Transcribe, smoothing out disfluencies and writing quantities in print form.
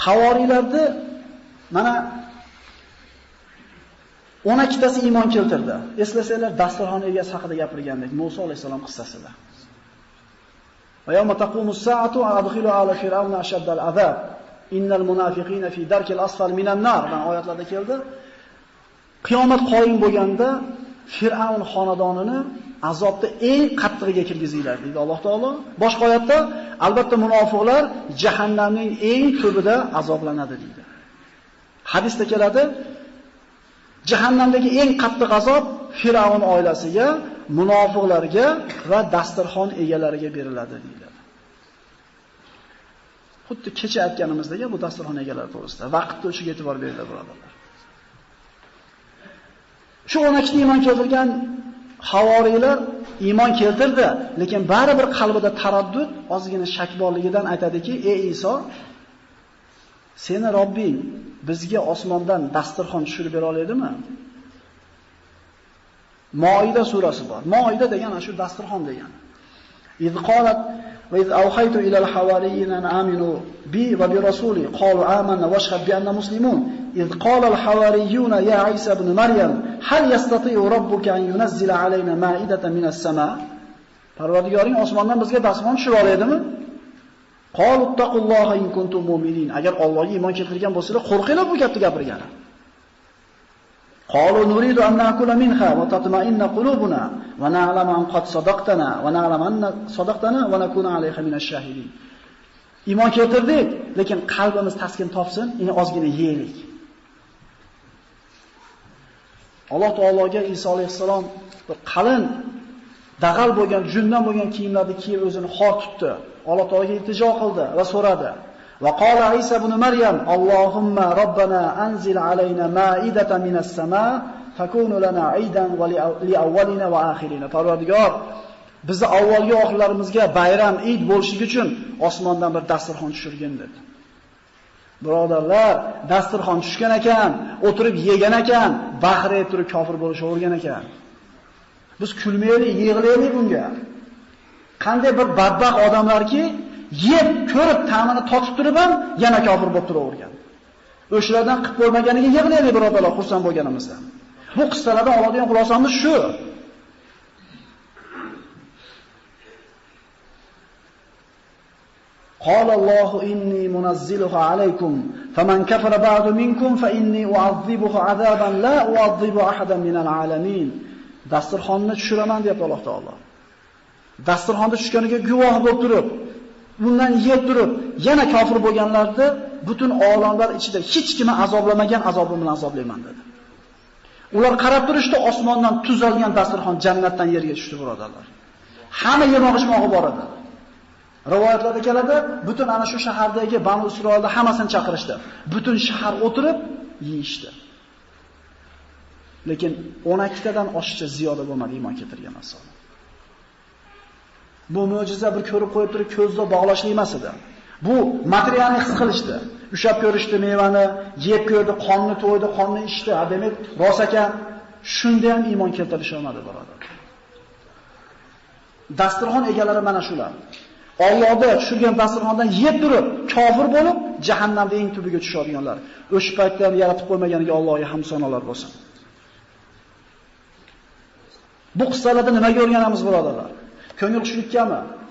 Havoriylarni mana 12 tasi iymon keltirdi. Eslasanglar, dasturxon egasi haqida gapirgandik, Musa alayhisalom qissasida. Va yawma taqumus sa'atu adkhilu ala fir'auna ashaddal azab innal munafiqina fi darkil asfal minan nar degan oyatlarda keldi. Qiyomat qoyim bo'lganda Fir'avn xonadonini azobda eng qattig'iga kirgizinglar deydi Alloh taolo. Boshqa oyatda albatta munofiqlar jahannamning eng tubida azoblanadi deydi. Hadisda keladi, jahannamdagi eng qattiq azob Fir'avn oilasiga, munofiqlarga va dasturxon egalariga beriladi deydi. Xuddi kecha aytganimizdek bu dasturxon egalari to'g'risida vaqtda o'shiga e'tibor beringlar, birodarlar. Shu 12 ta iymon keltirgan havoriylar iymon keltirdi, lekin baribir qalbida taraddud, ozgina shak borligidan aytadiki: "Ey Iso, seni Robbing bizga osmondan dasturxon tushirib bera oladimi?" Moida surasi bor. Moida degani shu dasturxon degani. "Iz qolat va iz awhaytu ila al-hawariyina an aminu bi va bi rasuli qalu amanna washhad bi anna muslimun iz qala al-hawariyuna ya Isa ibn Maryam hal yastati'u rabbuka an yunazzila alayna ma'idatan minas sama?" Parvardigoring osmondan bizga dasturxon tushirib oladimi? Qalu taqulloha in kuntum mu'minin. Agar Allohga iymon keltirgan bo'lsanglar, qo'rqinglar bu gapni gapirgani. Qalu nuridu an na'kula minha wa tatma'inna qulubuna wa na'lamu an qad sadaqtana wa na'lamu anna sadaqtana wa nakuna 'alayha minash shahidin. Iymon keltirdik, lekin qalbimiz taskin topsin, ini ozgina yeylik. Alloh taologa Iso alayhisalom bir qalin dag'al bo'lgan, jundan bo'lgan kiyimlarni kiyib o'zini xor tutdi. Alloh taologa iltijo qildi va so'radi. Va qala Isa ibn Maryam Allohumma robbana anzil alayna ma'idatan minas sama takunu lana 'idan va li awwalina va akhirina. Parvardigor, bizni avvalgi oxirlarimizga bayram, Eid bo'lishi uchun osmondan bir dasturxon tushirgin dedi. Birodarlar, dasturxon tushgan ekan, o'tirib yegan ekan, baxrayib turib kofir bo'lishavergan ekan. Biz kulmaylik, yig'laylik bunga. Qanday bir badbaxt odamlarki, yeb, ko'rib, ta'mini totib turib ham yana kofir bo'lib turavergan. O'shalardan qilib bo'lmaganiga yig'laylik, birodarlar, xursand bo'lganimizdan. Bu qissalardan oladigan xulosamiz shu. قال الله إني منزلها عليكم فمن كفر بعد منكم فإني أعذبه عذابا لا أعذب أحدا من العالمين. Dasturxonni tushiraman deb Alloh taolo. Dasturxonda tushganiga guvoh bo'lib turib, bundan yeb turib, yana kofir bo'lganlarni butun olamlar ichida hech kimni azoblamagan azobim bilan azoblayman dedi. Ular qarab turishdi, osmondan tuzalgan dasturxon jannatdan yerga tushdi, birodarlar. Hamma yemoq-ichmog'i bor edi. Rivoyatlarda keladi, butun ana shu shahardagi Banu Isroilda hammasini chaqirishdi. Butun shahar o'tirib yeyishdi. Lekin 12 tadan oshiqcha ziyoda bo'lmadi iymon keltirgan inson. Bu mo'jiza bir ko'rib qo'yib turib ko'zda bog'lashlik emas edi. Bu materialni his qilishdi. Ushab ko'rishdi mevani, yeb ko'rdi, qonni to'ydi, qonni ichdi. Demak, rost ekan, shunda ham iymon keltirish olmadi, birodar. Dasturxon egalari mana shular. Allohga tushirgan dasturxondan yeb turib, kofir bo'lib, jahannamda eng tubiga tushadiganlar. O'sha paytda yaratib qo'ymaganiga Allohga hamd sanolar bo'lsin. Bu qissalarda nima o'rganamiz, birodarlar? Ko'ngil xushlikami?